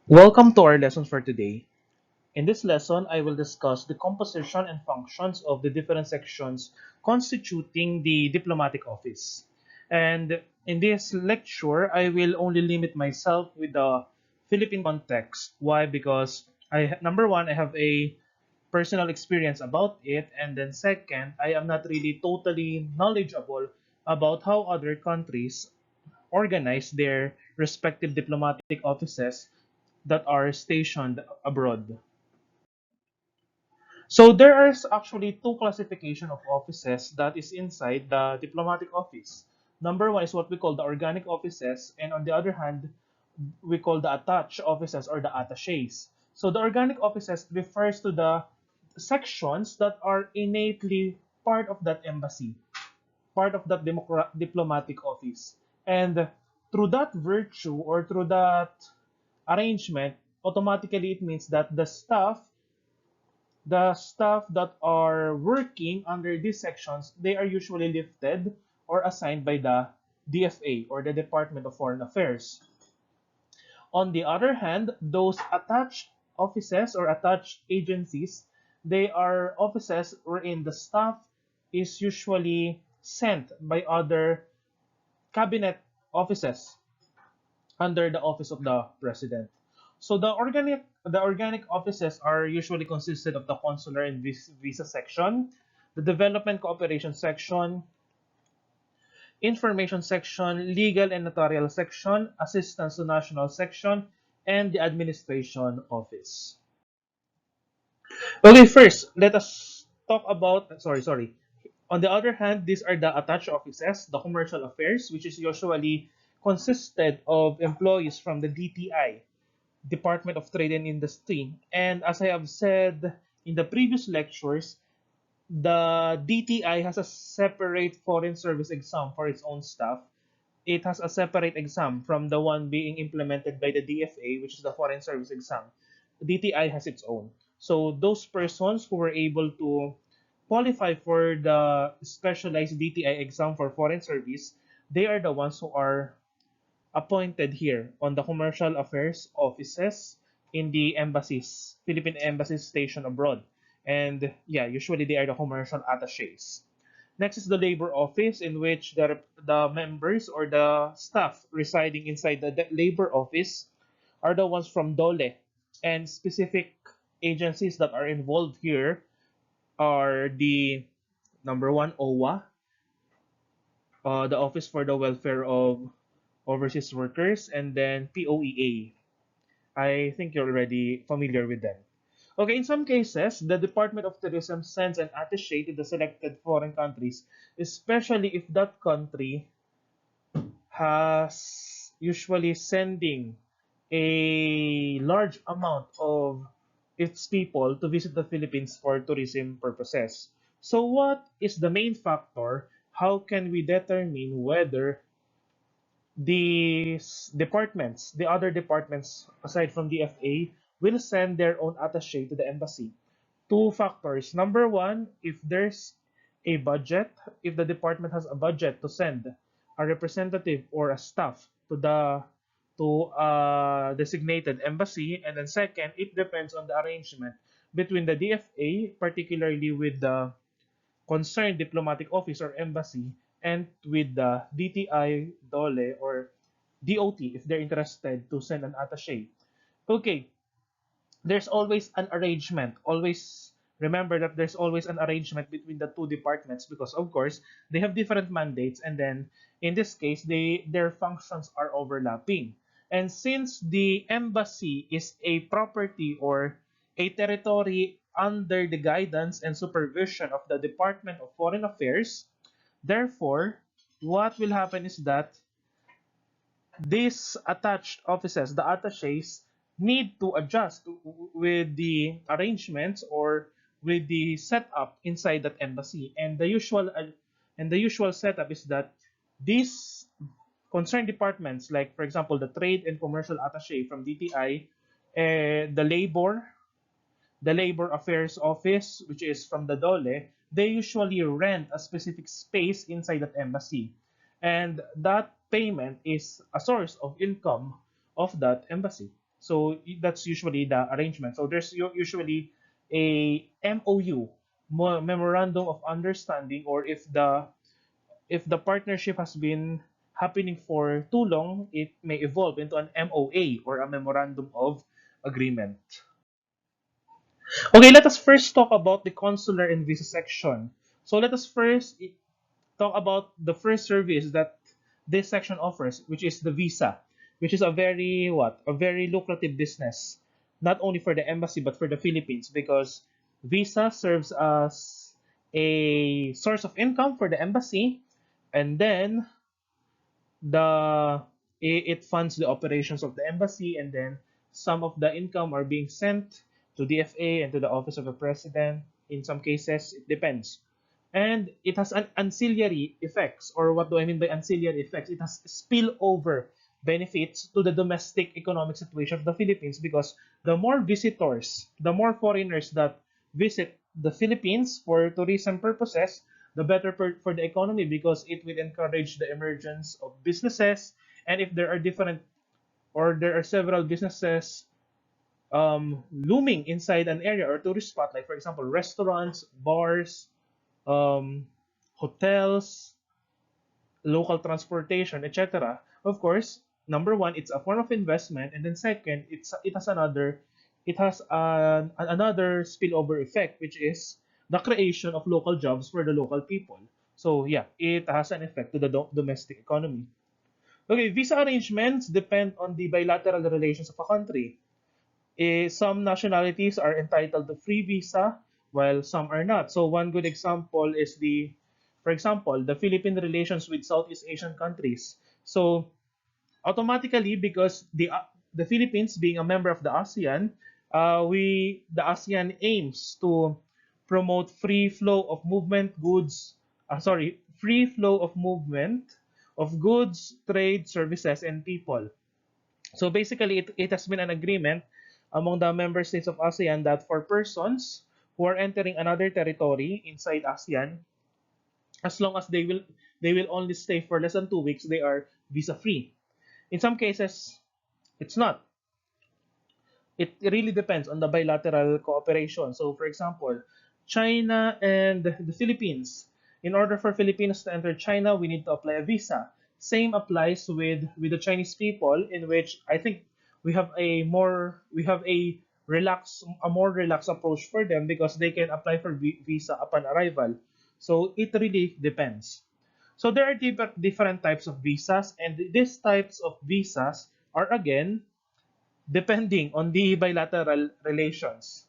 Welcome to our lesson for today. In this lesson, I will discuss the composition and functions of the different sections constituting the diplomatic office. And in this lecture, I will only limit myself with the Philippine context. Why? Because number one, I have a personal experience about it, and then second, I am not really totally knowledgeable about how other countries organize their respective diplomatic offices that are stationed abroad. So there are actually two classification of offices that is inside the diplomatic office. Number one is what we call the organic offices, and on the other hand, we call the attached offices or the attaches. So the organic offices refers to the sections that are innately part of that embassy, part of that diplomatic office. And through that virtue or through that arrangement, automatically it means that the staff that are working under these sections, they are usually lifted or assigned by the DFA or the Department of Foreign Affairs. On the other hand, those attached offices or attached agencies, they are offices wherein the staff is usually sent by other cabinet offices under the office of the president. So the organic offices are usually consisted of the consular and visa section, the development cooperation section, information section, legal and notarial section, assistance to national section, and the administration office. Okay, first, let us talk about, sorry. On the other hand, these are the attached offices, the commercial affairs, which is usually consisted of employees from the DTI, Department of Trade and Industry. And as I have said in the previous lectures, the DTI has a separate foreign service exam for its own staff. It has a separate exam from the one being implemented by the DFA, which is the foreign service exam. DTI has its own. So those persons who were able to qualify for the specialized DTI exam for foreign service, they are the ones who are appointed here on the commercial affairs offices in the embassies, Philippine embassies stationed abroad. And yeah, usually they are the commercial attaches. Next is the labor office, in which the members or the staff residing inside the labor office are the ones from DOLE. And specific agencies that are involved here are the number one, OWA, the Office for the Welfare of Overseas Workers, and then POEA. I think you're already familiar with them. Okay, in some cases, the Department of Tourism sends an attaché to the selected foreign countries, especially if that country has usually sending a large amount of its people to visit the Philippines for tourism purposes. So what is the main factor? How can we determine whether these departments, the other departments aside from DFA, will send their own attaché to the embassy? Two factors. Number one, if there's a budget, if the department has a budget to send a representative or a staff to a designated embassy, and then second, it depends on the arrangement between the DFA, particularly with the concerned diplomatic office or embassy, and with the DTI, DOLE, or DOT if they're interested to send an attaché. Okay, there's always an arrangement. Always remember that there's always an arrangement between the two departments because, of course, they have different mandates, and then in this case, their functions are overlapping. And since the embassy is a property or a territory under the guidance and supervision of the Department of Foreign Affairs, therefore, what will happen is that these attached offices, the attaches, need to adjust with the arrangements or with the setup inside that embassy. And the usual setup is that these concerned departments, like for example the trade and commercial attaché from DTI, the labor affairs office, which is from the DOLE, they usually rent a specific space inside that embassy. And that payment is a source of income of that embassy. So that's usually the arrangement. So there's usually a MOU, Memorandum of Understanding, or if the partnership has been happening for too long, it may evolve into an MOA, or a Memorandum of Agreement. Okay, let us first talk about the consular and visa section. So let us first talk about the first service that this section offers, which is the visa, which is a very a very lucrative business, not only for the embassy but for the Philippines, because visa serves as a source of income for the embassy, and then the it funds the operations of the embassy, and then some of the income are being sent to DFA and to the office of the president. In some cases, it depends. And it has an ancillary effects. Or what do I mean by ancillary effects? It has spillover benefits to the domestic economic situation of the Philippines, because the more visitors, the more foreigners that visit the Philippines for tourism purposes, the better for the economy, because it will encourage the emergence of businesses. And if there are different, or there are several businesses looming inside an area or tourist spot, like for example restaurants, bars, um, hotels, local transportation, etc. Of course, number one, it's a form of investment, and then second, it has another spillover effect, which is the creation of local jobs for the local people. So yeah, it has an effect to the domestic economy. Okay, visa arrangements depend on the bilateral relations of a country. Some nationalities are entitled to free visa, while some are not. So one good example is for example, the Philippine relations with Southeast Asian countries. So automatically, because the Philippines being a member of the ASEAN, the ASEAN aims to promote free flow of free flow of movement of goods, trade, services, and people. So basically, it has been an agreement among the member states of ASEAN that for persons who are entering another territory inside ASEAN, as long as they will only stay for less than 2 weeks, they are visa free. In some cases, it's not. It really depends on the bilateral cooperation. So, for example, China and the Philippines. In order for Filipinos to enter China, we need to apply a visa. Same applies with the Chinese people, in which I think we have a more relaxed approach for them, because they can apply for visa upon arrival. So it really depends. So there are different types of visas, and these types of visas are again depending on the bilateral relations.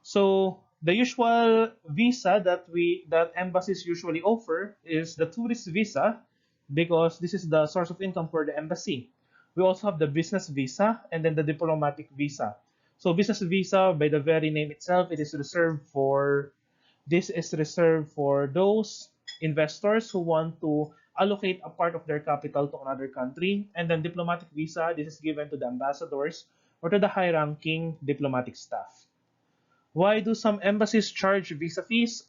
So the usual visa that embassies usually offer is the tourist visa, because this is the source of income for the embassy. We also have the business visa and then the diplomatic visa. So business visa, by the very name itself, this is reserved for those investors who want to allocate a part of their capital to another country. And then diplomatic visa, this is given to the ambassadors or to the high-ranking diplomatic staff. Why do some embassies charge visa fees?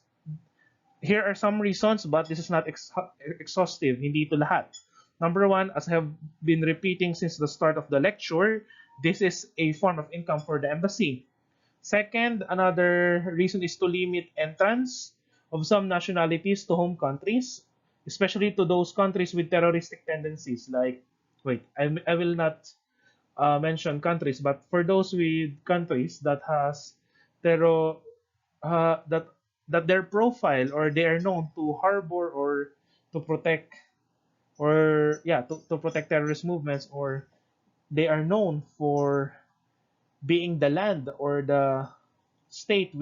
Here are some reasons, but this is not exhaustive. Hindi ito lahat. Number one, as I have been repeating since the start of the lecture, this is a form of income for the embassy. Second, another reason is to limit entrance of some nationalities to home countries, especially to those countries with terroristic tendencies. Like, wait, I will not mention countries, but for those with countries that has terror, that their profile, or they are known to harbor or to protect, to protect terrorist movements, or they are known for being the land or the state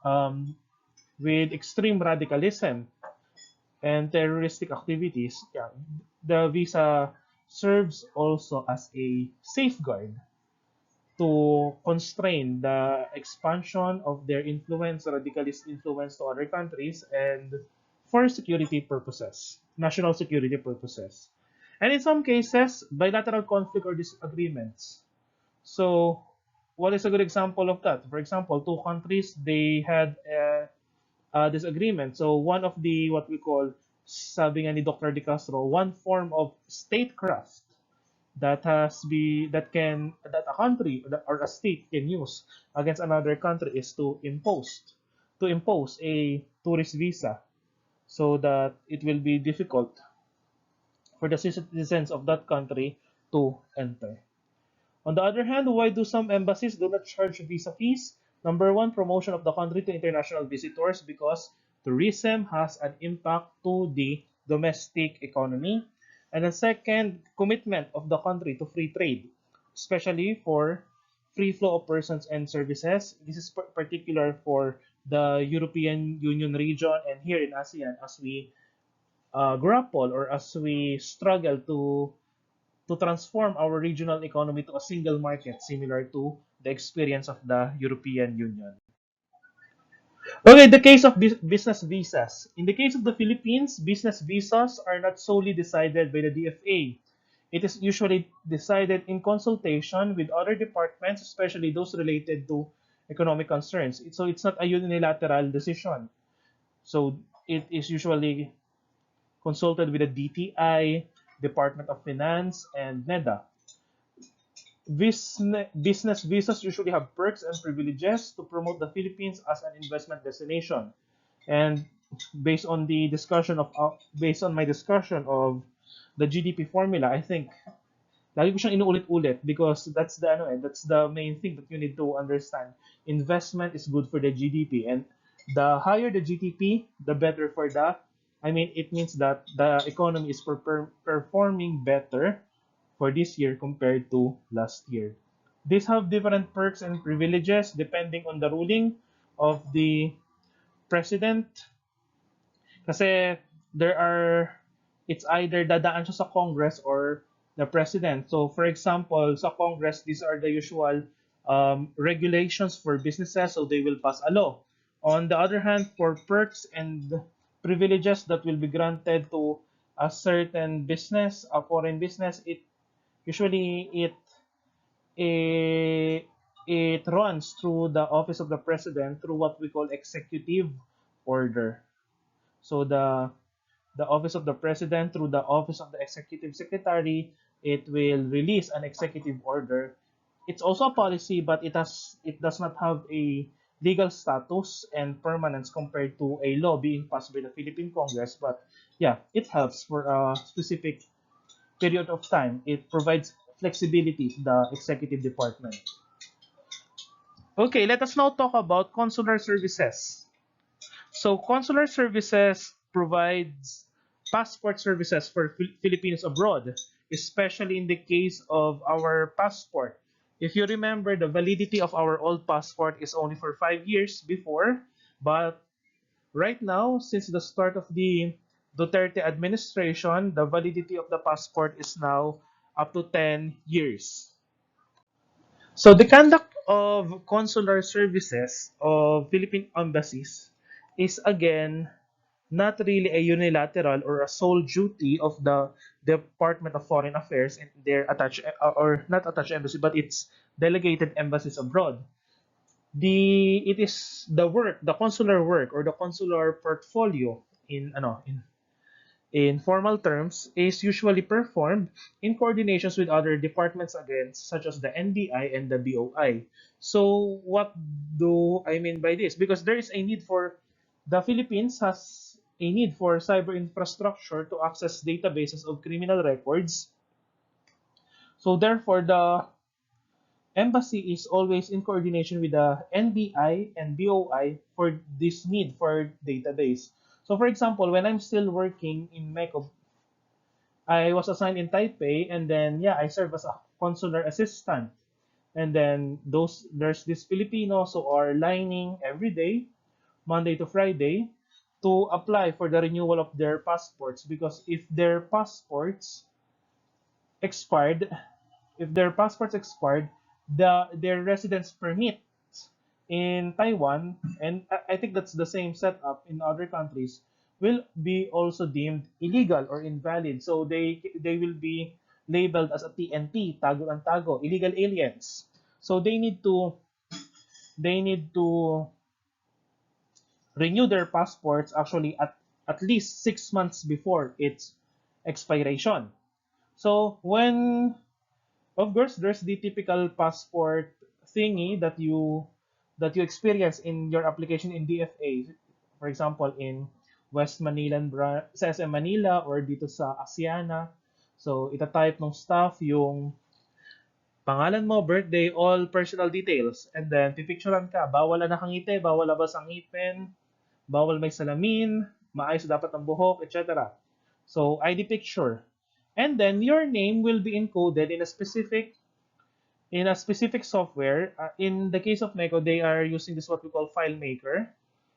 um, with extreme radicalism and terroristic activities. Yeah, the visa serves also as a safeguard to constrain the expansion of their influence, radicalist influence to other countries, and for security purposes, national security purposes. And in some cases, bilateral conflict or disagreements. So, what is a good example of that? For example, two countries, they had a disagreement. So, one of what we call, sabi nga ni Dr. De Castro, one form of statecraft that a country or a state can use against another country is to impose a tourist visa, so that it will be difficult for the citizens of that country to enter. On the other hand, why do some embassies do not charge visa fees? Number one, promotion of the country to international visitors, because tourism has an impact to the domestic economy. And the second, commitment of the country to free trade, especially for free flow of persons and services. This is particular for the European Union region and here in ASEAN, as we grapple, or as we struggle to transform our regional economy to a single market similar to the experience of the European Union. Okay, the case of business visas. In the case of the Philippines, business visas are not solely decided by the DFA. It is usually decided in consultation with other departments, especially those related to economic concerns. So it's not a unilateral decision. So it is usually consulted with the DTI, Department of Finance, and NEDA. Business visas usually have perks and privileges to promote the Philippines as an investment destination. And based on my discussion of the GDP formula, I think lagi ko siyang inuulit-ulit because that's the main thing that you need to understand. Investment is good for the GDP, and the higher the GDP, the better for the it means that the economy is performing better for this year compared to last year. These have different perks and privileges depending on the ruling of the president. Kasi there are, it's either dadaan siya sa Congress or the president. So for example, sa Congress, these are the usual regulations for businesses, so they will pass a law. On the other hand, for perks and privileges that will be granted to a certain business, a foreign business, usually it it runs through the office of the president through what we call executive order. So the office of the president through the office of the executive secretary, it will release an executive order. It's also a policy, but it does not have a legal status and permanence compared to a law being passed by the Philippine Congress. But yeah, it helps for a specific period of time. It provides flexibility to the executive department. Okay, let us now talk about consular services. So consular services provides passport services for Filipinos abroad, especially in the case of our passport. If you remember, the validity of our old passport is only for 5 years before, but right now, since the start of the Duterte administration, the validity of the passport is now up to 10 years. So the conduct of consular services of Philippine embassies is again not really a unilateral or a sole duty of the Department of Foreign Affairs and their attached or not attached embassy, but it's delegated embassies abroad. It is the consular work or the consular portfolio in formal terms is usually performed in coordinations with other departments again, such as the NBI and the BOI. So what do I mean by this? Because there is a need for the Philippines has a need for cyber infrastructure to access databases of criminal records. So therefore, the embassy is always in coordination with the NBI and BOI for this need for database. So for example, when I'm still working in MECO, I was assigned in Taipei, and then yeah, I serve as a consular assistant. And then there's these Filipinos who are lining every day, Monday to Friday, to apply for the renewal of their passports, because expired, if their passports expired, their residence permit in Taiwan, and I think that's the same setup in other countries, will be also deemed illegal or invalid. So they will be labeled as a TNT, tago ng tago, illegal aliens. So they need to renew their passports actually at least 6 months before its expiration. So Of course, there's the typical passport thingy that you experience in your application in DFA. For example, in West Manila sa SM Manila or dito sa Asiana. So, ita-type ng staff yung pangalan mo, birthday, all personal details. And then, pipicturean ka. Bawal na nakangiti, bawal labas ang ngipin, bawal may salamin, maayos dapat ang buhok, etc. So, ID picture. And then, your name will be encoded in a specific software. In the case of NECO, they are using this what we call FileMaker.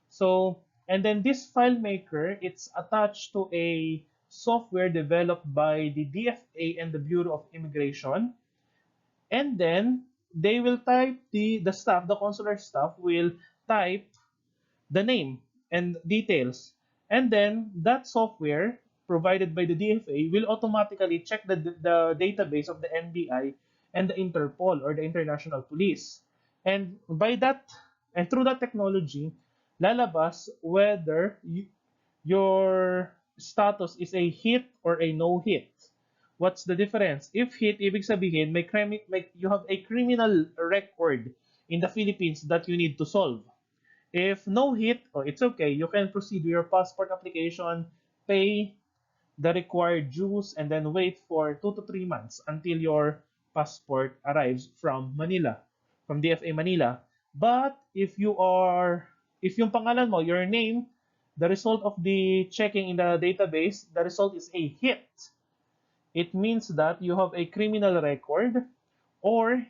So, and then this FileMaker, it's attached to a software developed by the DFA and the Bureau of Immigration. And then they will type the consular staff will type the name and details. And then that software provided by the DFA will automatically check the database of the NBI and the Interpol or the International Police. And by that, and through that technology, lalabas whether your status is a hit or a no hit. What's the difference? If hit, ibig sabihin, you have a criminal record in the Philippines that you need to solve. If no hit, it's okay. You can proceed with your passport application, pay the required dues, and then wait for 2 to 3 months until your passport arrives from Manila, from DFA Manila. But if yung pangalan mo, your name, the result of the checking in the database, the result is a hit. It means that you have a criminal record, or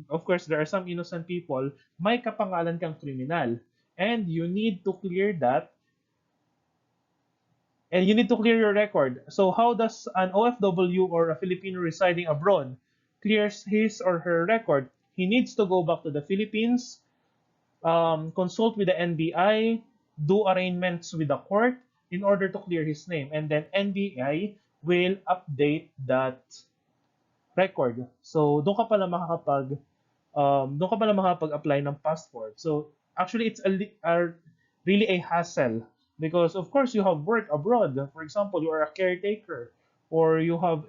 of course there are some innocent people, may kapangalan kang criminal, and you need to clear that, and you need to clear your record. So how does an OFW or a Filipino residing abroad clears his or her record? He needs to go back to the Philippines, consult with the NBI, do arrangements with the court in order to clear his name, and then NBI will update that record. So doon ka pala makakapag-apply ng passport. So actually it's really a hassle because of course you have work abroad. For example, you are a caretaker, or you have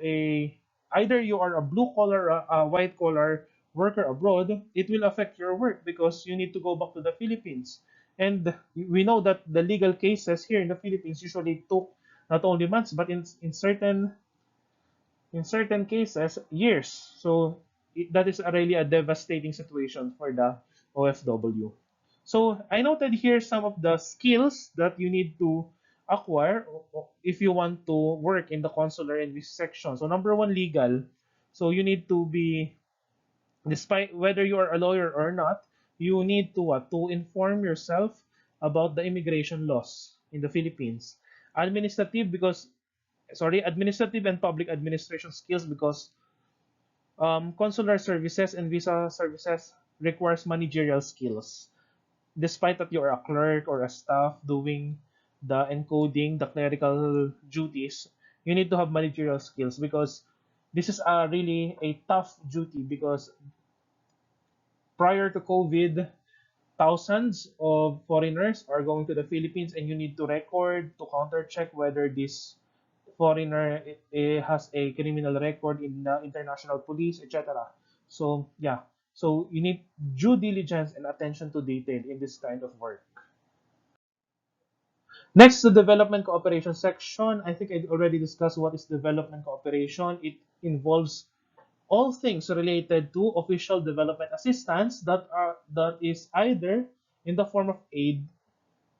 either you are a blue collar, a white collar worker abroad. It will affect your work because you need to go back to the Philippines. And we know that the legal cases here in the Philippines usually took not only months but in certain cases years. So that is really a devastating situation for the OFW. So I noted here some of the skills that you need to acquire if you want to work in the consular in this section. So number one, legal. So you need to be, despite whether you are a lawyer or not, you need to what? To inform yourself about the immigration laws in the Philippines. Administrative and public administration skills, because consular services and visa services requires managerial skills. Despite that you are a clerk or a staff doing the encoding, the clerical duties, you need to have managerial skills because this is really a tough duty because prior to COVID, thousands of foreigners are going to the Philippines and you need to record to counter check whether this foreigner has a criminal record in the international police, etc. So yeah, so you need due diligence and attention to detail in this kind of work. Next, the development cooperation section. I think I already discussed what is development cooperation. It involves all things related to official development assistance that is either in the form of aid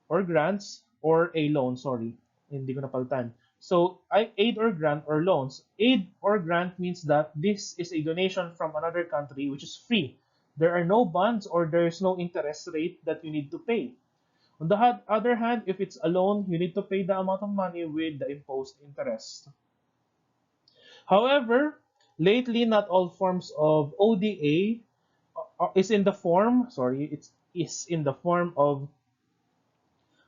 or grants or a loan. Sorry, hindi ko napalitan. So, aid or grant or loans. Aid or grant means that this is a donation from another country which is free. There are no bonds or there is no interest rate that you need to pay. On the other hand, if it's a loan, you need to pay the amount of money with the imposed interest. However, lately not all forms of ODA is in the form, sorry, it is in the form of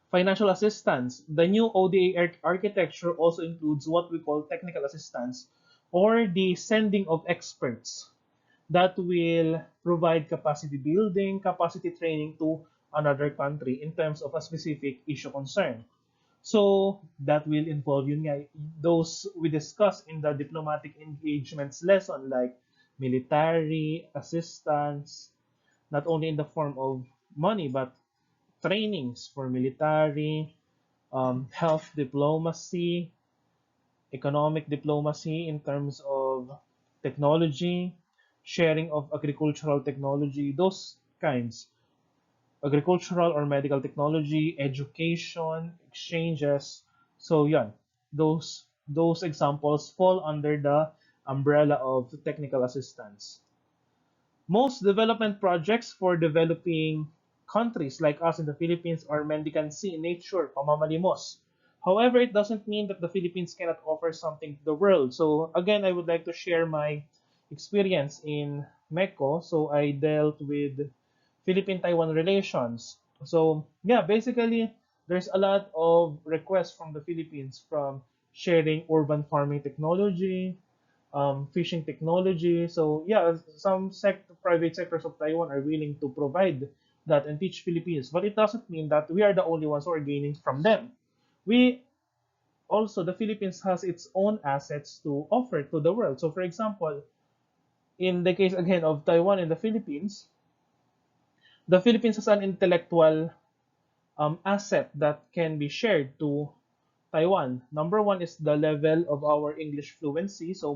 financial assistance. The new ODA architecture also includes what we call technical assistance, or the sending of experts that will provide capacity building, capacity training to another country in terms of a specific issue concern. So that will involve those we discussed in the diplomatic engagements lesson, like military assistance, not only in the form of money, but trainings for military, health diplomacy, economic diplomacy in terms of technology, sharing of agricultural technology, those kinds, agricultural or medical technology, education, exchanges. So yeah, those examples fall under the umbrella of technical assistance. Most development projects for developing countries like us in the Philippines are mendicancy in nature, pamamalimos. However, it doesn't mean that the Philippines cannot offer something to the world. So again, I would like to share my experience in MECO. So I dealt with Philippine-Taiwan relations. So yeah, basically, there's a lot of requests from the Philippines from sharing urban farming technology, fishing technology. So yeah, some private sectors of Taiwan are willing to provide that and teach Filipinos, but it doesn't mean that we are the only ones who are gaining from them. We also, the Philippines has its own assets to offer to the world. So for example, in the case again of Taiwan and the Philippines has an intellectual asset that can be shared to Taiwan. Number one is the level of our English fluency. So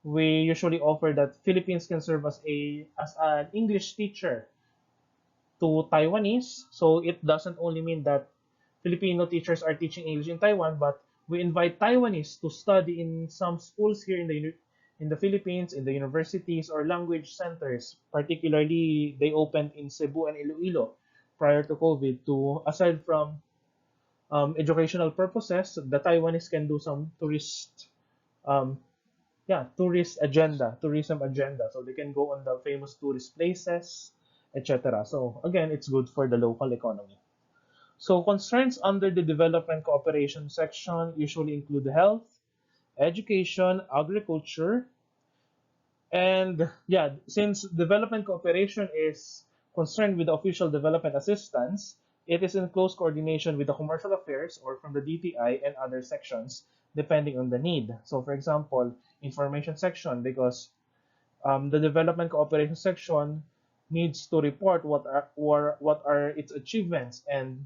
we usually offer that Philippines can serve as an English teacher to Taiwanese. So it doesn't only mean that Filipino teachers are teaching English in Taiwan, but we invite Taiwanese to study in some schools here in the Philippines, in the universities or language centers. Particularly, they opened in Cebu and Iloilo prior to COVID to aside from educational purposes, the Taiwanese can do some um, tourism agenda. So they can go on the famous tourist places, etc. So again, it's good for the local economy. So concerns under the development cooperation section usually include health, education, agriculture, and yeah, since development cooperation is concerned with the official development assistance, it is in close coordination with the commercial affairs or from the DTI and other sections depending on the need. So for example, information section, because the development cooperation section needs to report what are its achievements, and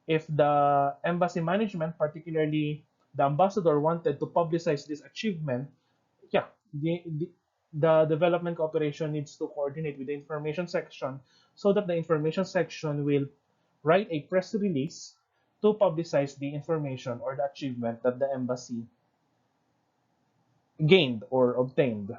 if the embassy management, particularly the ambassador, wanted to publicize this achievement, yeah, the development cooperation needs to coordinate with the information section so that the information section will write a press release to publicize the information or the achievement that the embassy gained or obtained.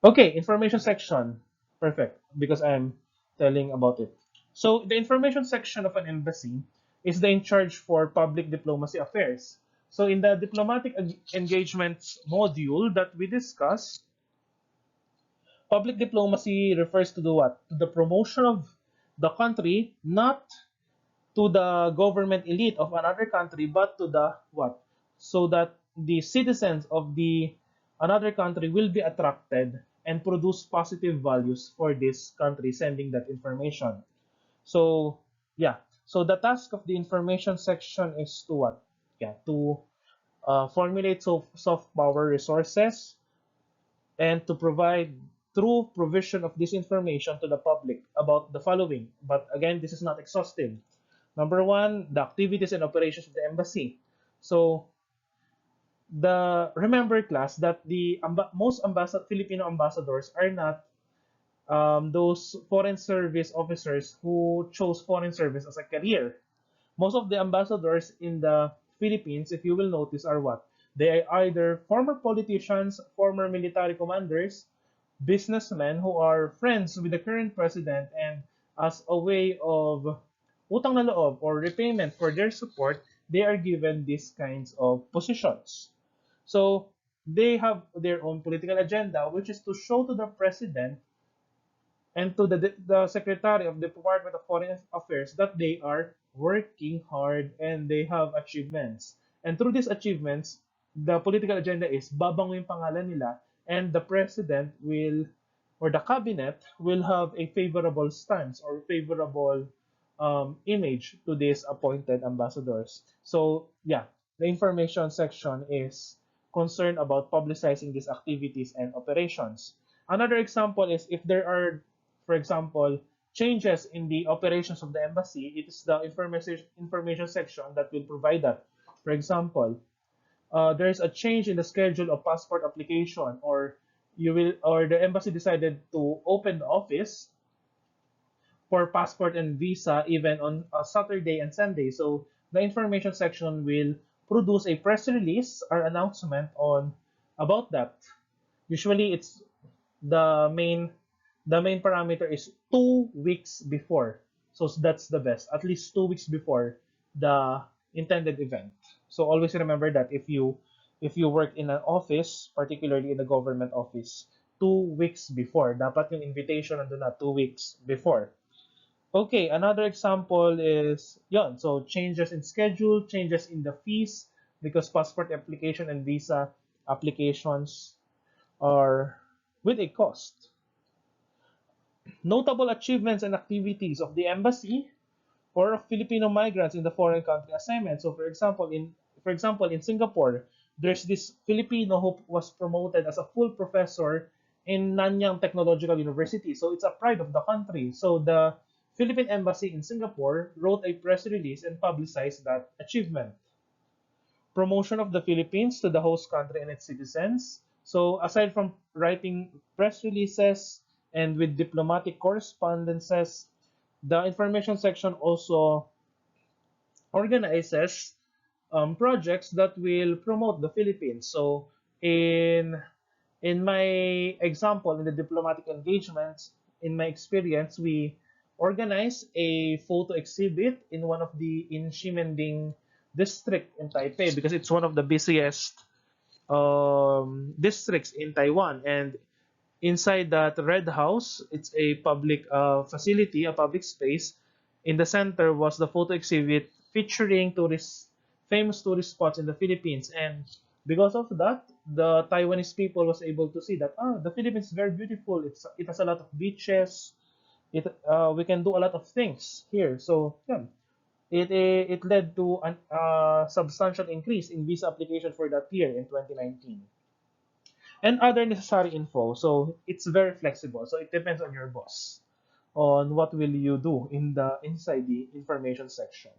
Okay, information section. Perfect, because I'm telling about it. So the information section of an embassy is the in charge for public diplomacy affairs. So in the diplomatic engagements module that we discussed, public diplomacy refers to the what? To the promotion of the country, not to the government elite of another country, but to the what? So that the citizens of the another country will be attracted and produce positive values for this country sending that information. So yeah, so the task of the information section is to what? Yeah, to formulate soft power resources and to provide true provision of this information to the public about the following. But again, this is not exhaustive. Number one, the activities and operations of the embassy. So the remember class that the most Filipino ambassadors are not those foreign service officers who chose foreign service as a career. Most of the ambassadors in the Philippines, if you will notice, are what? They are either former politicians, former military commanders, businessmen who are friends with the current president, and as a way of utang na loob or repayment for their support, they are given these kinds of positions. So they have their own political agenda, which is to show to the president and to the secretary of the Department of Foreign Affairs that they are working hard and they have achievements. And through these achievements, the political agenda is babango yung pangalan nila, and the president will or the cabinet will have a favorable stance or favorable image to these appointed ambassadors. So yeah, the information section is concerned about publicizing these activities and operations. Another example is if there are, for example, changes in the operations of the embassy, it is the information section that will provide that. For example, there is a change in the schedule of passport application, or the embassy decided to open the office for passport and visa even on a Saturday and Sunday. So the information section will produce a press release or announcement on about that. Usually it's the main the main parameter is 2 weeks before. So that's the best. At least 2 weeks before the intended event. So always remember that if you work in an office, particularly in a government office, 2 weeks before. Dapat yung invitation nandun na 2 weeks before. Okay, another example is yon. So changes in schedule, changes in the fees because passport application and visa applications are with a cost. Notable achievements and activities of the embassy or of Filipino migrants in the foreign country assignment. So for example in Singapore, there's this Filipino who was promoted as a full professor in Nanyang Technological University. So it's a pride of the country. So the Philippine Embassy in Singapore wrote a press release and publicized that achievement. Promotion of the Philippines to the host country and its citizens. So aside from writing press releases and with diplomatic correspondences, the information section also organizes projects that will promote the Philippines. So in in my example, in the diplomatic engagements, in my experience, we organized a photo exhibit in one of the in Ximending district in Taipei because it's one of the busiest districts in Taiwan. And inside that red house, it's a public facility, a public space. In the center was the photo exhibit featuring famous tourist spots in the Philippines. And because of that, the Taiwanese people was able to see that the Philippines is very beautiful. It has a lot of beaches. We can do a lot of things here. So yeah, it led to a substantial increase in visa application for that year in 2019 and other necessary info. So it's very flexible. So it depends on your boss on what will you do inside the information section.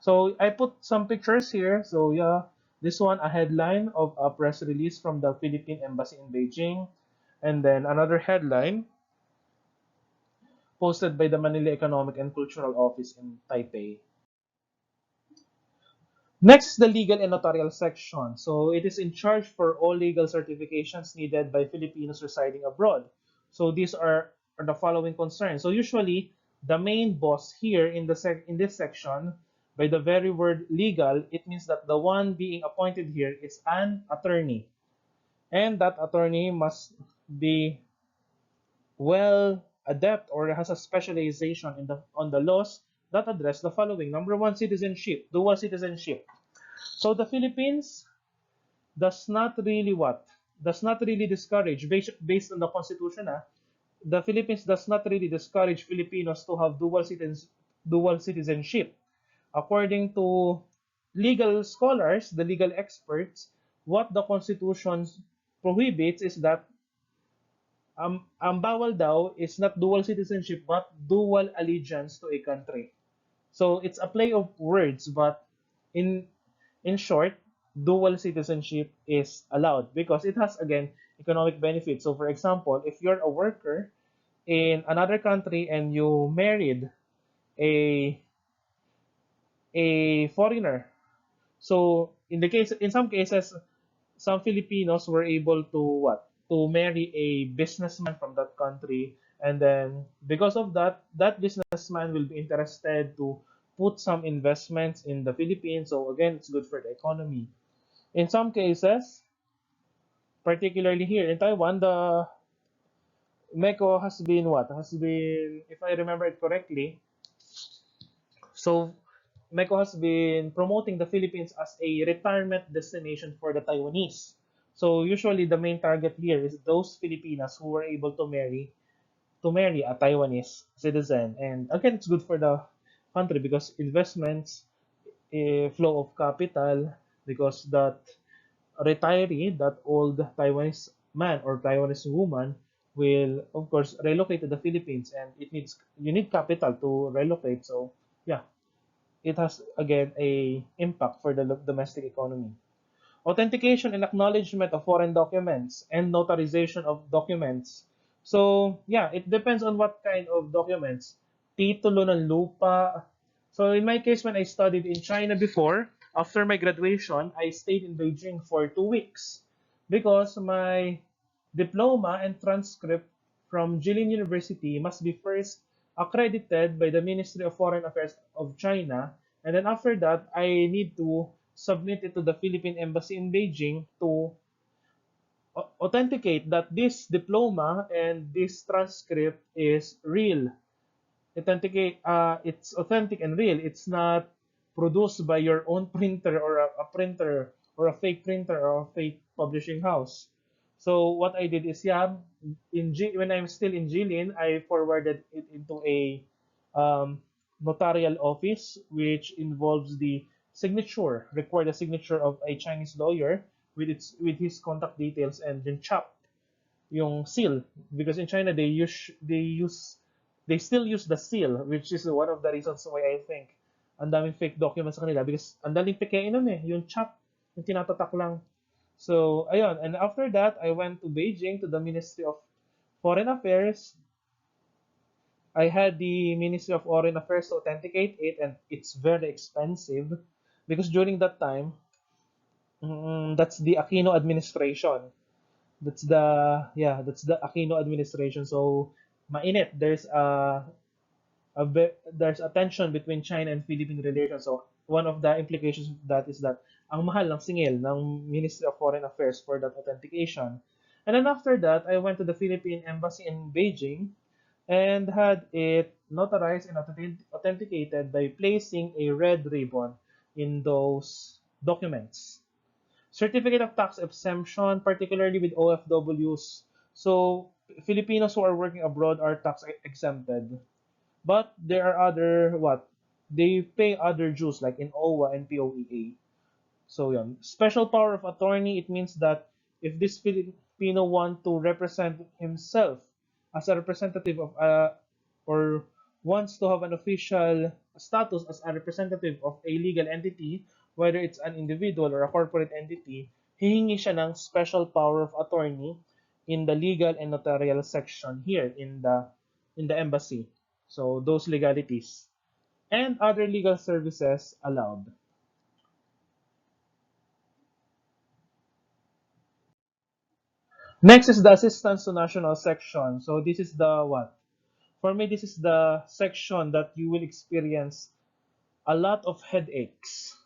So I put some pictures here. So yeah, this one a headline of a press release from the Philippine Embassy in Beijing, and then another headline posted by the Manila Economic and Cultural Office in Taipei. Next, the legal and notarial section. So it is in charge for all legal certifications needed by Filipinos residing abroad. So these are the following concerns. So usually, the main boss here in this section, by the very word legal, it means that the one being appointed here is an attorney. And that attorney must be well adept or has a specialization on the laws that address the following. Number one, citizenship, dual citizenship. So the Philippines does not really what? Does not really discourage, based on the Constitution, the Philippines does not really discourage Filipinos to have dual citizenship. According to legal scholars, the legal experts, what the Constitution prohibits is that ang bawal daw is not dual citizenship but dual allegiance to a country. So it's a play of words, but in in short, dual citizenship is allowed because it has again economic benefits. So for example, if you're a worker in another country and you married a a foreigner, so in some cases, some Filipinos were able to what? To marry a businessman from that country, and then because of that, that businessman will be interested to put some investments in the Philippines. So again, it's good for the economy. In some cases, particularly here in Taiwan, the MECO has been what? Has been, if I remember it correctly, so MECO has been promoting the Philippines as a retirement destination for the Taiwanese. So usually the main target here is those Filipinas who were able to marry a Taiwanese citizen. And again, it's good for the country because investments, flow of capital, because that retiree, that old Taiwanese man or Taiwanese woman, will of course relocate to the Philippines, and you need capital to relocate. So yeah, it has again a impact for the domestic economy. Authentication and acknowledgement of foreign documents and notarization of documents. So yeah, it depends on what kind of documents. Titulo ng lupa. So in my case, when I studied in China before, after my graduation, I stayed in Beijing for 2 weeks because my diploma and transcript from Jilin University must be first accredited by the Ministry of Foreign Affairs of China, and then after that, I need to submit it to the Philippine Embassy in Beijing to authenticate that this diploma and this transcript is real. It's authentic and real. It's not produced by your own printer or a printer or a fake printer or a fake publishing house. So what I did is, yeah, when I'm still in Jilin, I forwarded it into a um, notarial office, which involves the signature, required a signature of a Chinese lawyer with his contact details, and then chop yung seal, because in China they still use the seal, which is one of the reasons why I think ang daming fake documents sa kanila, because ang daling pekein nun yung chop, yung tinatatak lang. So ayun, and after that I went to Beijing to the Ministry of Foreign Affairs. I had the Ministry of Foreign Affairs to authenticate it, and it's very expensive because during that time, that's the Aquino administration. That's the Aquino administration. So mainit. There's a tension between China and Philippine relations. So one of the implications of that is that ang mahal ng singil ng Ministry of Foreign Affairs for that authentication. And then after that, I went to the Philippine Embassy in Beijing and had it notarized and authenticated by placing a red ribbon in those documents. Certificate of tax exemption, particularly with OFWs. So Filipinos who are working abroad are tax exempted. But there are other what? They pay other dues like in OWA and POEA. So yeah, special power of attorney, it means that if this Filipino want to represent himself as a representative of or wants to have an official status as a representative of a legal entity, whether it's an individual or a corporate entity, hihingi siya ng special power of attorney in the legal and notarial section here in the embassy. So those legalities and other legal services allowed. Next is the assistance to national section. So this is the what? For me, this is the section that you will experience a lot of headaches.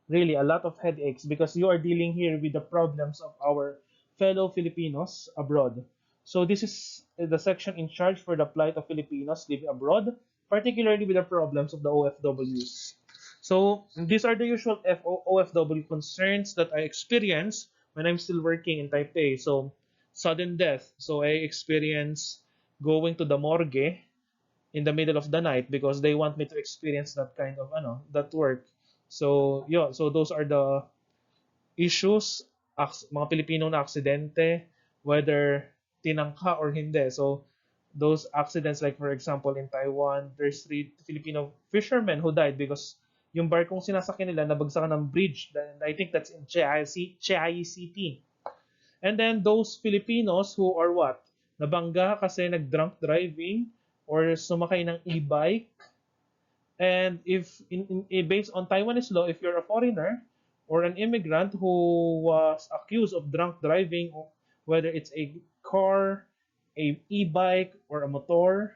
Really, a lot of headaches because you are dealing here with the problems of our fellow Filipinos abroad. So this is the section in charge for the plight of Filipinos living abroad, particularly with the problems of the OFWs. So these are the usual OFW concerns that I experience when I'm still working in Taipei. So sudden death. So I experience going to the morgue in the middle of the night because they want me to experience that kind of that work. So yeah, so those are the issues, mga Pilipino na aksidente, whether tinangka or hindi. So those accidents, like for example in Taiwan, there's 3 Filipino fishermen who died because yung barkong sinasakyan nila nabagsakan ng bridge. And I think that's in Chiayi City. And then those Filipinos who are what? Nabangga kasi nag-drunk driving or sumakay ng e-bike. And if based on Taiwanese law, if you're a foreigner or an immigrant who was accused of drunk driving, whether it's a car, a e-bike, or a motor,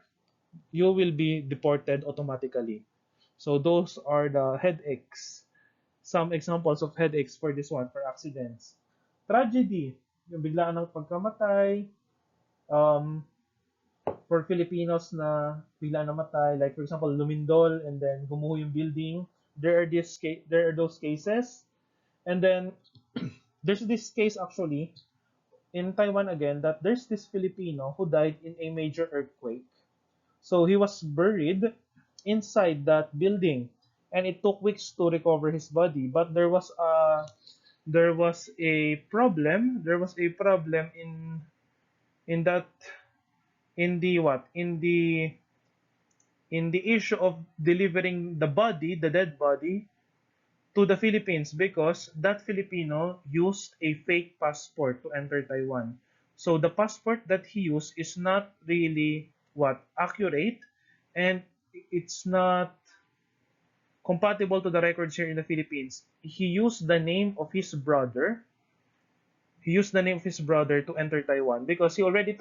you will be deported automatically. So those are the headaches. Some examples of headaches for this one, for accidents. Tragedy, yung biglaan ng pagkamatay, um, for Filipinos na bigla namatay, like for example, lumindol and then gumuho yung building. There are those cases. And then there's this case actually in Taiwan again that there's this Filipino who died in a major earthquake. So he was buried inside that building and it took weeks to recover his body, but there was there was a problem. There was a problem in that in the what in the issue of delivering the body, the dead body, to the Philippines because that Filipino used a fake passport to enter Taiwan. So the passport that he used is not really what accurate, and it's not compatible to the records here in the Philippines. He used the name of his brother to enter Taiwan because he already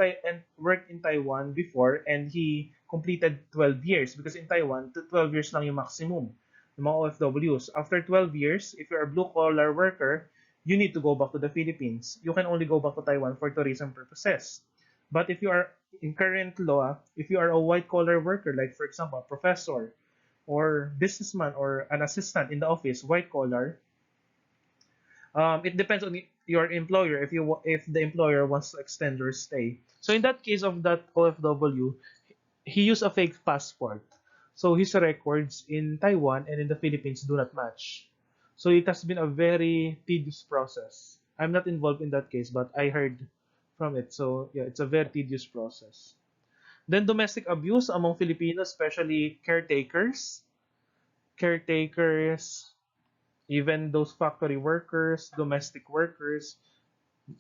worked in Taiwan before, and he completed 12 years because in Taiwan, 12 years lang yung maximum ng mga OFWs. After 12 years, if you're a blue-collar worker, you need to go back to the Philippines. You can only go back to Taiwan for tourism purposes. But if you are in current law, if you are a white-collar worker, like for example, a professor or businessman or an assistant in the office, white-collar, it depends on your employer if the employer wants to extend your stay. So in that case of that OFW, he used a fake passport. So his records in Taiwan and in the Philippines do not match. So it has been a very tedious process. I'm not involved in that case, but I heard from it. So yeah, it's a very tedious process. Then domestic abuse among Filipinos, especially caretakers. Caretakers, even those factory workers, domestic workers,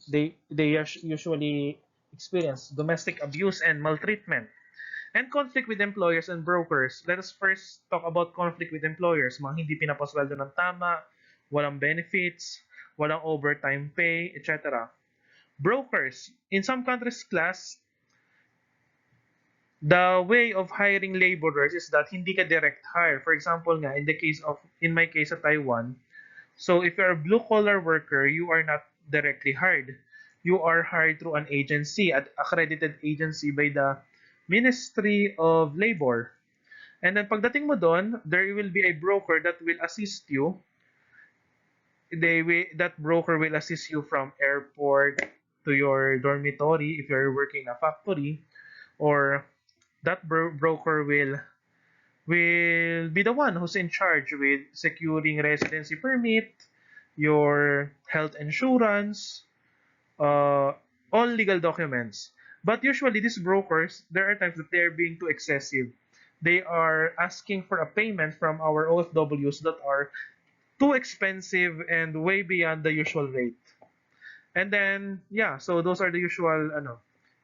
they usually experience domestic abuse and maltreatment. And conflict with employers and brokers. Let us first talk about conflict with employers. Mga hindi pinapasweldo ng tama, walang benefits, walang overtime pay, etc. Brokers. In some countries, class, the way of hiring laborers is that hindi ka direct hire. For example nga, in my case at Taiwan, so if you're a blue collar worker, you are not directly hired. You are hired through an agency, an accredited agency by the Ministry of Labor. And then pagdating mo doon, there will be a broker that will assist you. That broker will assist you from airport to your dormitory if you're working in a factory, or that broker will be the one who's in charge with securing residency permit, your health insurance, all legal documents. But usually, these brokers, there are times that they are being too excessive. They are asking for a payment from our OFWs that are too expensive and way beyond the usual rate. And then, yeah, so those are the usual, ano.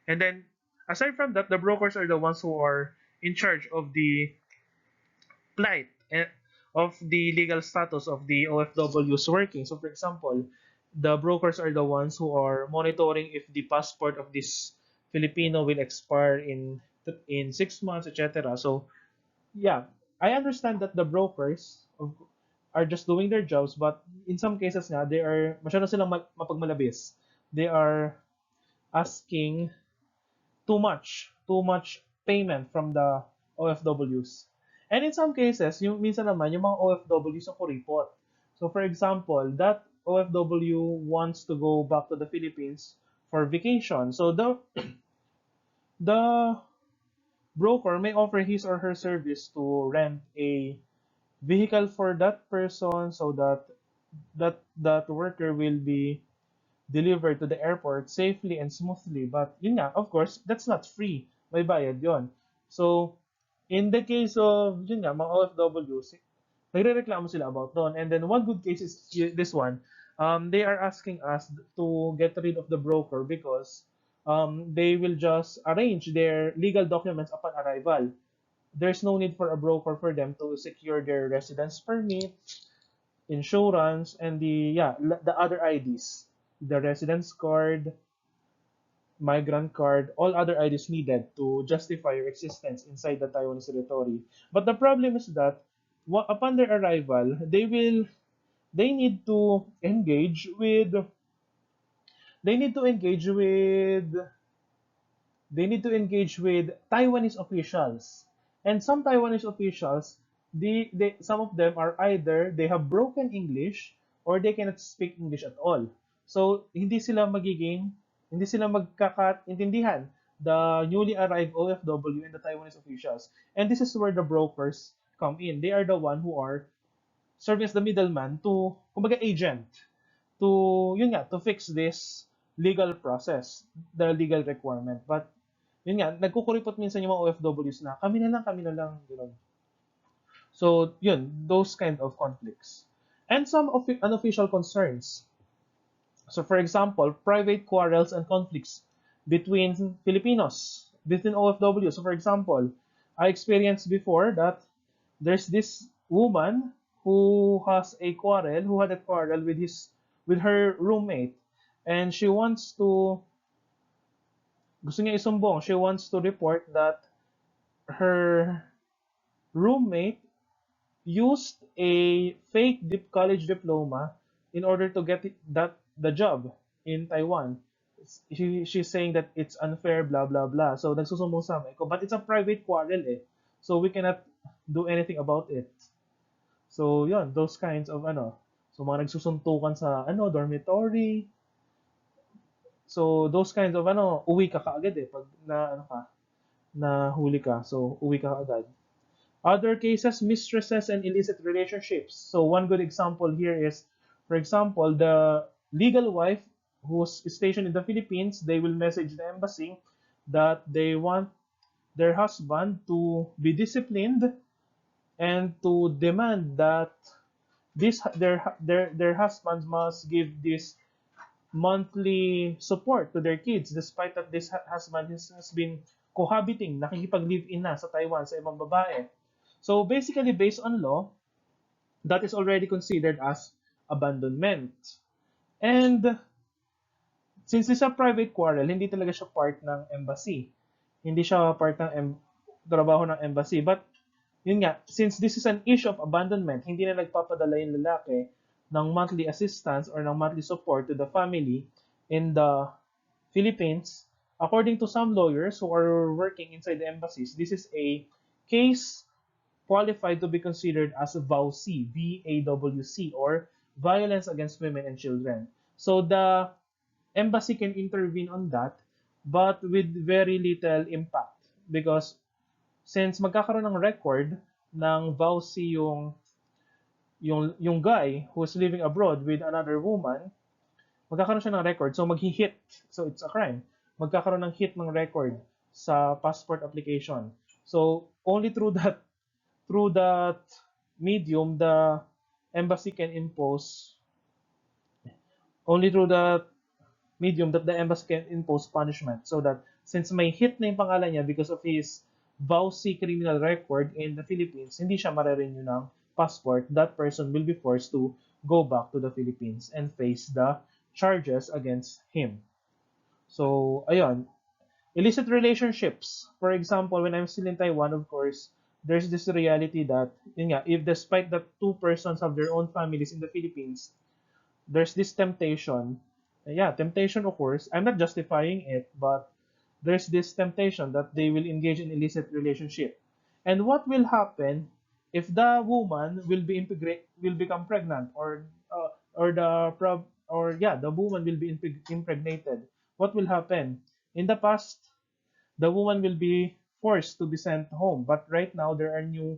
And then, aside from that, the brokers are the ones who are in charge of the plight of the legal status of the OFWs working. So, for example, the brokers are the ones who are monitoring if the passport of this Filipino will expire in 6 months, etc. So, yeah, I understand that the brokers are just doing their jobs, but in some cases nga, they are masyado silang mapagmalabis. They are asking too much payment from the OFWs. And in some cases, yung minsan naman, yung mga OFWs ang kuripot. So for example, that OFW wants to go back to the Philippines for vacation. So the broker may offer his or her service to rent a vehicle for that person so that that worker will be delivered to the airport safely and smoothly. But yun nga, of course, that's not free. May bayad yon. So, in the case of, yun nga, mga OFWs, nagre-reklamo sila about doon. And then one good case is this one. They are asking us to get rid of the broker because they will just arrange their legal documents upon arrival. There's no need for a broker for them to secure their residence permit, insurance, and the other IDs, the residence card, migrant card, all other IDs needed to justify your existence inside the Taiwanese territory. But the problem is that upon their arrival, they need to engage with they need to engage with they need to engage with Taiwanese officials. And some Taiwanese officials, some of them are either they have broken English or they cannot speak English at all. So hindi sila magkakaintindihan the newly arrived OFW and the Taiwanese officials. And this is where the brokers come in. They are the one who are serving as the middleman to, kumbaga, agent to, yun nga, to fix this legal process, the legal requirement. But, yun nga, nagkukuripot minsan yung mga OFWs na, kami na lang, gano'n. So, yun, those kind of conflicts. And some of unofficial concerns. So, for example, private quarrels and conflicts between Filipinos, between OFW. So, for example, I experienced before that there's this woman who had a quarrel with her roommate, and gusto niya isumbong, she wants to report that her roommate used a fake college diploma in order to get the job in Taiwan. She's saying that it's unfair, blah blah blah. So nagsusumbong sa amin ko, but it's a private quarrel eh. So we cannot do anything about it. So yun, those kinds of So mga nagsusuntukan sa dormitory. So those kinds of uwi ka kaagad eh pag na huli ka. So uwi ka kaagad. Other cases, mistresses and illicit relationships. So one good example here is, for example, the legal wife who's stationed in the Philippines, they will message the embassy that they want their husband to be disciplined and to demand that their husbands must give this monthly support to their kids despite that this husband has been cohabiting, nakikipag-live-in na sa Taiwan sa ibang babae. So basically, based on law, that is already considered as abandonment. And since it's a private quarrel, hindi talaga siya part ng embassy. Hindi siya part ng trabaho ng embassy. But yun nga, since this is an issue of abandonment, hindi na nagpapadala yung lalaki ng monthly assistance or ng monthly support to the family in the Philippines. According to some lawyers who are working inside the embassies, this is a case qualified to be considered as a VAWC, VAWC, or violence against women and children. So the embassy can intervene on that, but with very little impact because since magkakaroon ng record ng VAWC yung guy who's living abroad with another woman, magkakaroon siya ng record. So maghi-hit. So it's a crime. Magkakaroon ng hit ng record sa passport application. So only through that medium the embassy can impose only through that medium that the embassy can impose punishment, so that since may hit na yung pangalan niya because of his VAWC criminal record in the Philippines, hindi siya mare-renew ng passport, that person will be forced to go back to the Philippines and face the charges against him. So, ayun. Illicit relationships. For example, when I'm still in Taiwan, of course, there's this reality that, yun nga, if despite that two persons have their own families in the Philippines, there's this temptation. Yeah, temptation, of course. I'm not justifying it, but there's this temptation that they will engage in illicit relationship. And what will happen if the woman will become pregnant, or the woman will be impregnated? What will happen? In the past, the woman will be forced to be sent home, but right now there are new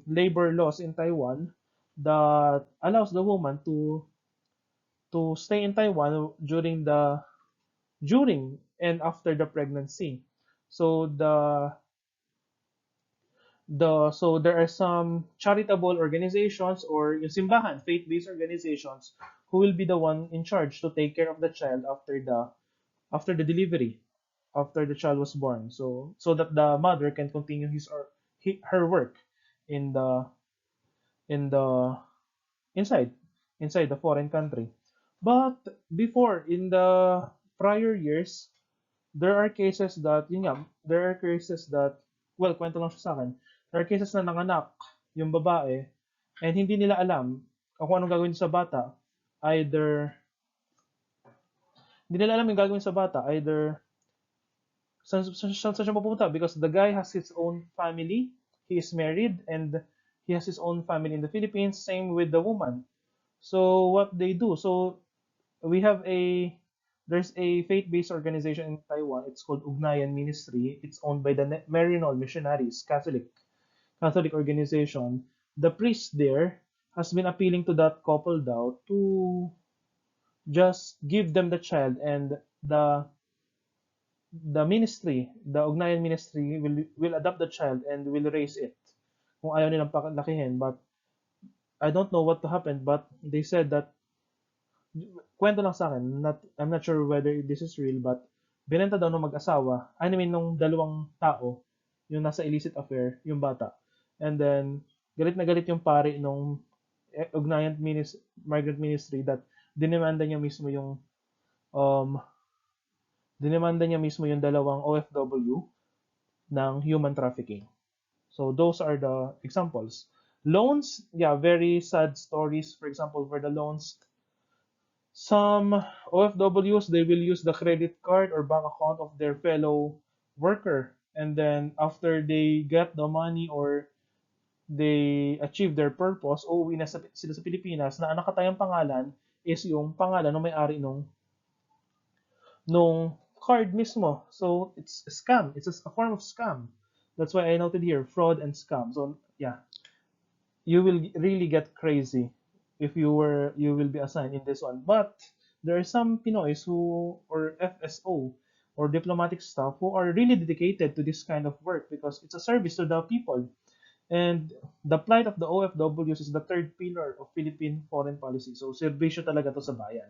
labor laws in Taiwan that allows the woman to stay in Taiwan during and after the pregnancy. So so there are some charitable organizations or yung simbahan, faith-based organizations who will be the one in charge to take care of the child after the delivery, after the child was born. So that the mother can continue her work in the in the inside inside the foreign country. But before, in the prior years, there are cases that, well, kwento lang siya sa akin. There are cases na nanganak yung babae and hindi nila alam kung anong gagawin sa bata. Either, hindi nila alam yung gagawin sa bata. Either, saan siya mapupunta? Because the guy has his own family. He is married and he has his own family in the Philippines. Same with the woman. So, what they do? So, we have there's a faith-based organization in Taiwan. It's called Ugnayan Ministry. It's owned by the Maryknoll Missionaries, Catholic organization. The priest there has been appealing to that couple daw just give them the child, and the ministry, the Ugnayan ministry will adopt the child and will raise it kung ayaw nilang palakihin. But I don't know what to happen, but they said that, kwento lang sa akin, I'm not sure whether this is real, but binenta daw ng mag-asawa, I mean nung dalawang tao, yung nasa illicit affair, yung bata. And then galit na galit yung pari nung Ugnayan Migrant Ministry, that dinemanda niya mismo yung um dinemanda niya mismo yung dalawang OFW ng human trafficking. So those are the examples. Loans, yeah, very sad stories. For example, for the loans, some OFWs, they will use the credit card or bank account of their fellow worker. And then after they get the money or they achieve their purpose, uuwi na sila sa Pilipinas, na ang nakatayang pangalan is yung pangalan ng may-ari nung card mismo. So it's a scam. It's a form of scam. That's why I noted here fraud and scam. So yeah, you will really get crazy if you will be assigned in this one. But there are some Pinoys who, or FSO, or diplomatic staff, who are really dedicated to this kind of work because it's a service to the people. And the plight of the OFWs is the third pillar of Philippine foreign policy. So serbisyo talaga to sa bayan.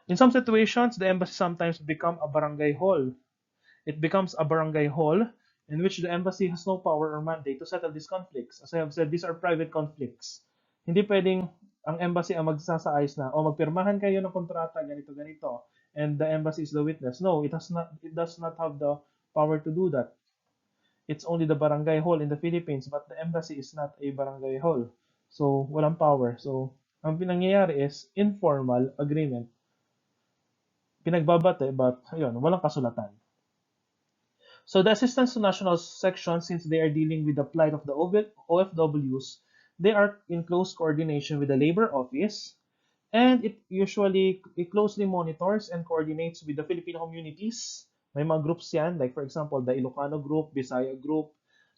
In some situations, the embassy sometimes become a barangay hall. It becomes a barangay hall in which the embassy has no power or mandate to settle these conflicts. As I have said, these are private conflicts. Hindi pwedeng ang embassy ang magsasaayos na, o magpirmahan kayo ng kontrata, ganito, ganito, and the embassy is the witness. No, it does not have the power to do that. It's only the barangay hall in the Philippines, but the embassy is not a barangay hall. So, walang power. So, ang pinangyayari is informal agreement. Pinagbabate, but ayun, walang kasulatan. So the assistance to national section, since they are dealing with the plight of the OFWs, they are in close coordination with the labor office, and it closely monitors and coordinates with the Filipino communities. May mga groups yan, like for example, the Ilocano group, Bisaya group.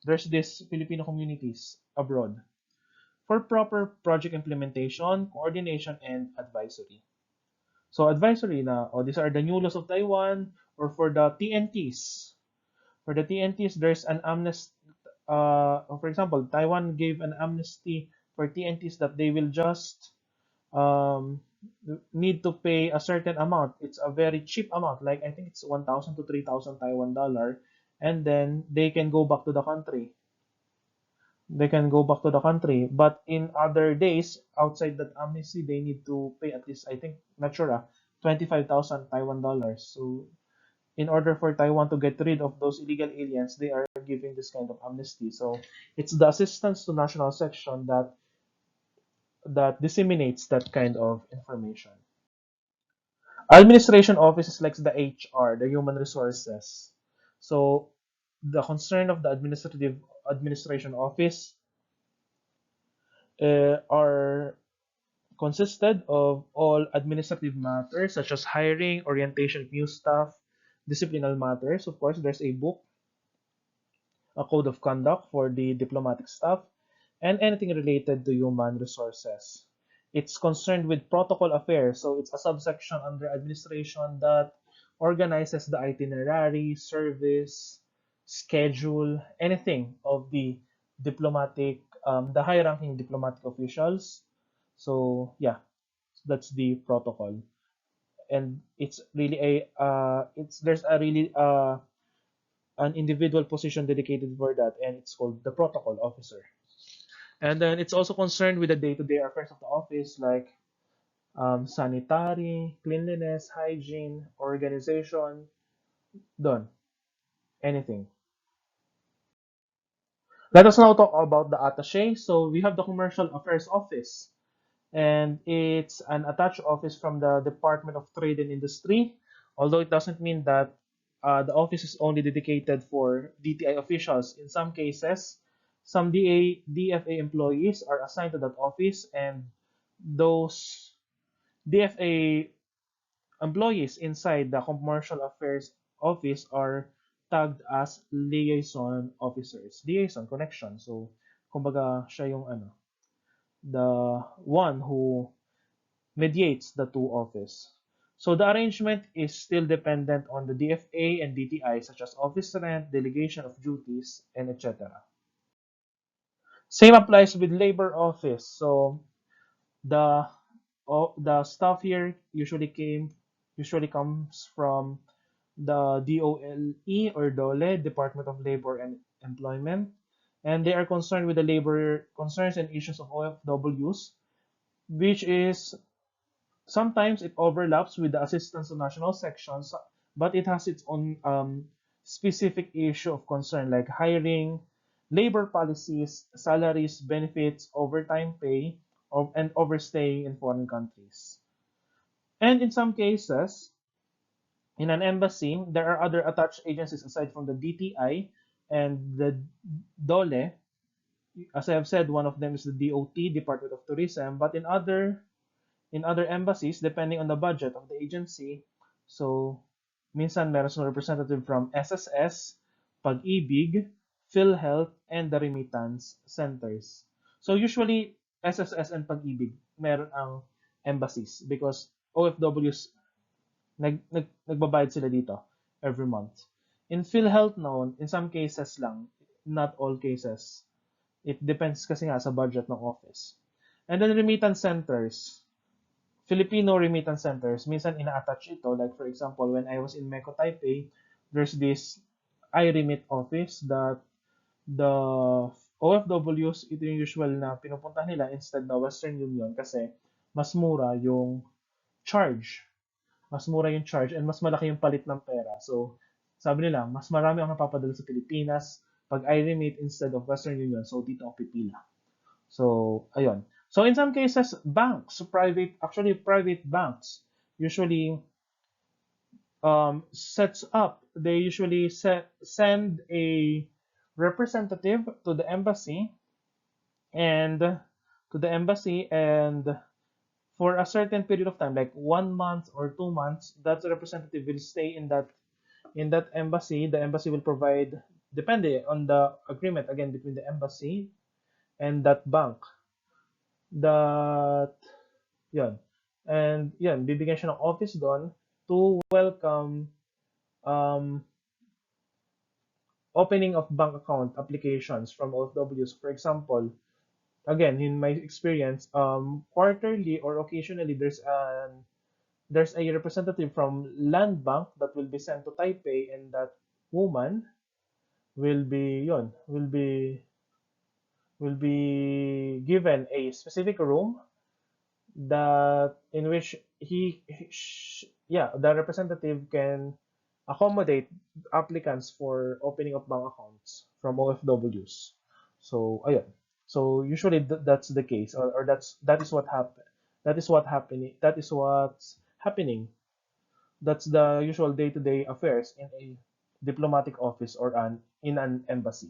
There's this Filipino communities abroad for proper project implementation, coordination, and advisory. So advisory na, these are the new laws of Taiwan, or for the TNTs. For the TNTs, there's an amnesty. For example, Taiwan gave an amnesty for TNTs that they will just um, need to pay a certain amount. It's a very cheap amount, like I think it's 1,000 to 3,000 Taiwan dollar, and then they can go back to the country. They can go back to the country, but in other days outside that amnesty, they need to pay at least, I think, not sure, 25,000 Taiwan dollars. So in order for Taiwan to get rid of those illegal aliens, they are giving this kind of amnesty. So it's the assistance to national section that disseminates that kind of information. Administration offices like the HR, the human resources. So the concern of the administration office are consisted of all administrative matters such as hiring, orientation of new staff, disciplinary matters. Of course, there's a book, a code of conduct for the diplomatic staff, and anything related to human resources. It's concerned with protocol affairs, so it's a subsection under administration that organizes the itinerary, service, schedule, anything of the the high-ranking diplomatic officials. So yeah, that's the protocol, and it's really it's there's a really an individual position dedicated for that, and it's called the protocol officer. And then it's also concerned with the day-to-day affairs of the office, like sanitary, cleanliness, hygiene, organization, done, anything. Let us now talk about the attaché. So we have the Commercial Affairs Office, and it's an attached office from the Department of Trade and Industry, although it doesn't mean that the office is only dedicated for DTI officials. In some cases, some DFA employees are assigned to that office, and those DFA employees inside the Commercial Affairs Office are tagged as liaison officers. Liaison, connection. So, kumbaga, siya yung the one who mediates the two office. So the arrangement is still dependent on the DFA and DTI, such as office rent, delegation of duties, and etc. Same applies with labor office. So the the staff here usually comes from the DOLE or DOLE, Department of Labor and Employment, and they are concerned with the labor concerns and issues of OFWs, which is sometimes it overlaps with the assistance to national sections, but it has its own specific issue of concern like hiring, labor policies, salaries, benefits, overtime pay, and overstaying in foreign countries. And in some cases, in an embassy, there are other attached agencies aside from the DTI and the DOLE. As I have said, one of them is the DOT, Department of Tourism, but in other embassies, depending on the budget of the agency, so minsan meron siyang representative from SSS, Pag-ibig, PhilHealth, and the remittance centers. So usually, SSS and Pag-ibig, meron ang embassies because OFWs nagbabayad sila dito every month. In PhilHealth noon, in some cases lang, not all cases. It depends kasi nga sa budget ng office. And then remittance centers, Filipino remittance centers, minsan ina-attach ito. Like for example, when I was in Meko Taipei, there's this iRemit office that the OFWs, ito yung usual na pinupunta nila instead na Western Union kasi mas mura yung charge. Mas mura yung charge and mas malaki yung palit ng pera. So, sabi nila, mas marami ang napapadala sa Pilipinas pag iRemit instead of Western Union. So, dito ako pipila. So, ayun. So, in some cases, banks, private banks, usually sets up, they usually send a representative to the embassy and for a certain period of time, like 1 month or 2 months, that representative will stay in that embassy. The embassy will provide, depende on the agreement again between the embassy and that bank, that yun. And yun, bibigyan siya ng office doon to welcome um, opening of bank account applications from OFWs. For example, again, in my experience, quarterly or occasionally there's a representative from Land Bank that will be sent to Taipei, and that woman will be given a specific room that in which the representative can accommodate applicants for opening of bank accounts from OFWs. So ayun. So usually that's the case, or that is what happened. That is what's happening. That's the usual day-to-day affairs in a diplomatic office or in an embassy.